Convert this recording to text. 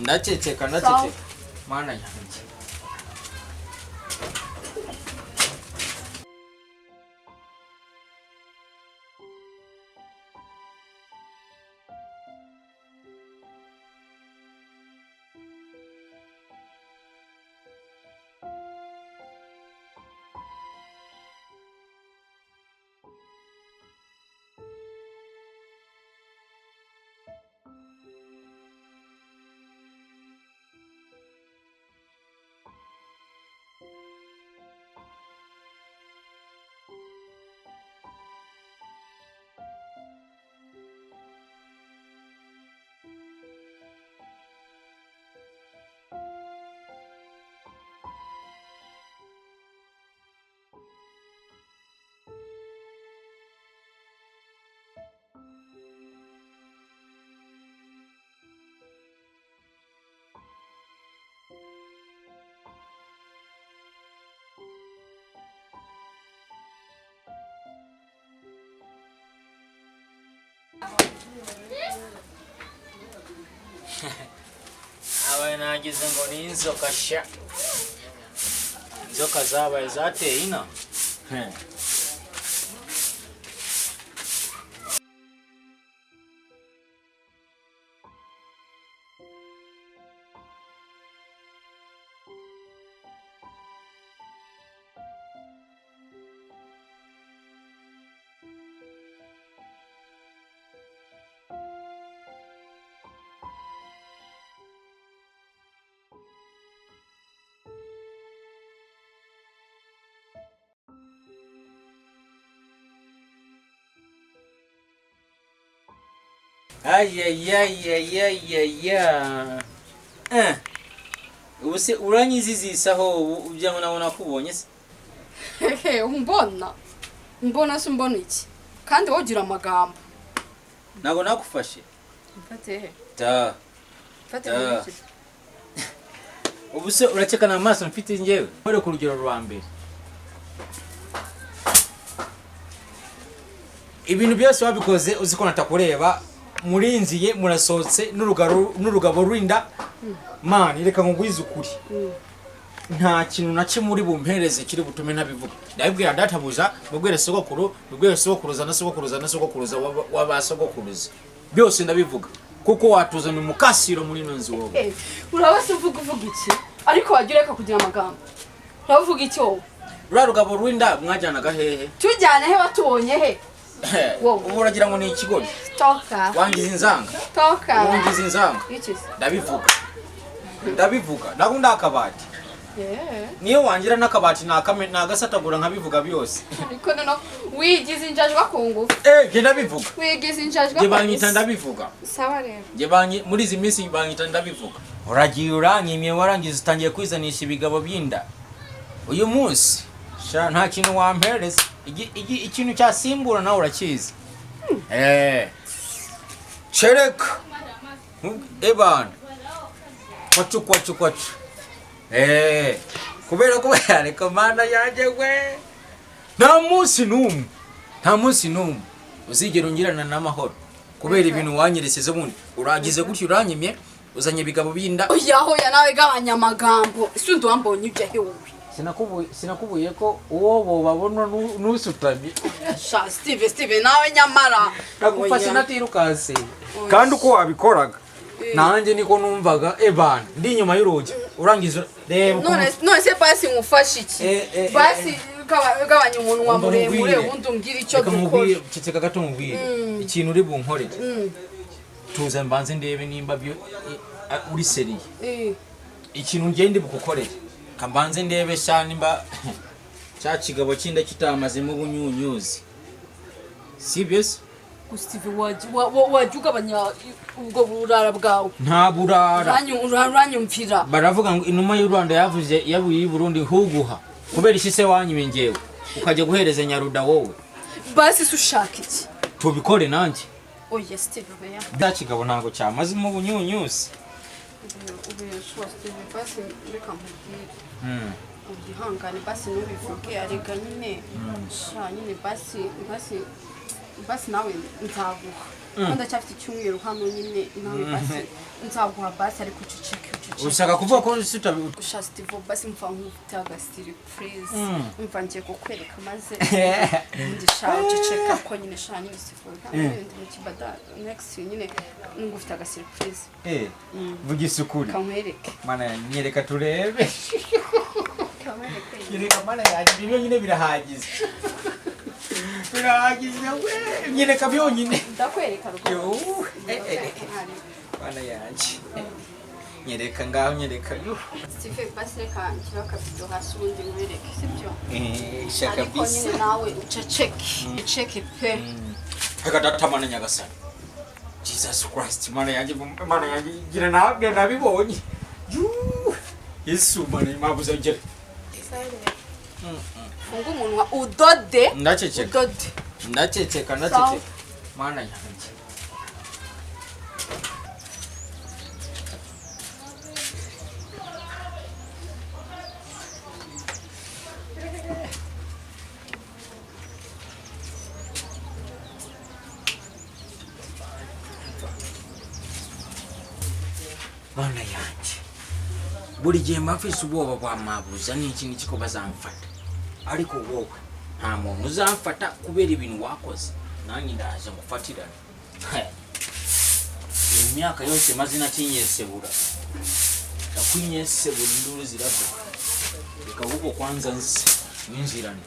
Ndacheka mana yanjye. Aba nagize ngo ni inzoka sha. Inzoka zabaye zateye ina. Ubuse uranyizizisaho ubyango nabona kubonye se. Umbona se umbona iki kandi wogira amagambo nago nakufashe mfate ta mfate ubuse uraceka na maso mfite ngewe ore ku rugero rwa mbere ibintu byose wabikoze uziko natakureba murinziye murasohotse n'urugabo rurinda man reka ngugwiza ukuri nta kintu nace muri bumpereze kiri butume nabivuga ndabibwira databuza mubwire sogokuruza na sogokuruza wabasogokuruza byose ndabivuga kuko watuzana umukasiro muri nonzi wowe urabase uvuga iki ariko wagireka kugira amagambo uravuga iki wowe rugabo rurinda mwajyanaga hehe tujyana he batubonye he wowe uragira ngo ni ikigori toka wangiza inzanga wangiza inzanga ndabivuga ndakunda akabati niyo wangira nakabati nagasatagura nkabivuga byose ariko none wigize injajwa kungu je ndabivuga wigize injajwa je banyita ndabivuga sawa rero je muri izi minsi banyita ndabivuga uragiye uranyimye warangiza utangiye kwizanisha ibigabo byinda uyu munsi sha nta kintu wampereza ikintu cyasimbura nawe urakizi chereka eban kwacu kubera ko yareka mana yaje we nta munsi numwe uzigera ungirana n'amahoro kubera ibintu wanyereseje bundi uragize gutyo uranyimye uzanye ibigabo binda yaho nawe gabanya amagambo isundi wambonye ujya he wowe sinakubuye ko uwo bo babona nusutamye sha Steve nawe nyamara nakufashe natirukase kandi uko wabikoraga nanjye niko numvaga eban ndi inyuma y'urugi urangiza reba none se basi ngufashe iki basi gabanya umuntu wa muremure ubundi umbwira icyo dukora ceceka gato mubwire ikintu uri bunkore tuza mbanze ndebe nimba byo uri seriye ikintu ngende bukukorera kambanze ndebe cyane mba cya kigabo kinda kitamazemo ubunyunyuzi sibyo Steve wajugabanya ubwo burara bwawe nta burara uranyumvira baravuga ngo inuma y'u Rwanda yavuze yabuye i Burundi huguha kubera ishise wanyime ngewe ukajya guhereza nyaruda wowe basi sushaka iki tubikore nanjye oya Steve beya bya kigabo ntago cyamazemo ubunyunyuzi ubeshwa Steve basi reka mubwire ubihangane basi nubivuge arega nyine sha nyine basi nawe nzaguha ndacyafite icyumweru hano nyine nawe basi nzaguha basi ariko uceceke ushaka kuvuga ko sitabi usha Steve basi mfa nkufite agasiri please mva ngiye kukwereka maze ndishaka uceceka ko nyine shani Steve ndi mu kibada next nyine ngufite agasiri please vuga isukuri kankwereke mana nyereka turebe nyereka mana yaje ibyo nyine birahagize birahagize we nyereka byonyine ndakwereka yo mana yaje nyereka ngaho nyereka yo Steve basi reka kiraka video hasi ubundi nkwereke sibyo shaka bisi nyine nawe uceceke pe haka datamana nyagasani Jesus Christ mana yaje gira nabwe nabibonye Yesu mana mabuza ngere funga umunwa udode ndaceceka ndaceceka mana yanjye mana yanjye buri gihe mafise ubwoba bwa mabuza n'iki n'iki ko bazamfata ariko wowe nta muntu uzamfata kubera ibintu wakoze nanjye ndaje ngufatirana imyaka yose maze natinyesebura ndakwinyesebura induru ziravuga reka ahubwo kwanza nzi n'inzirane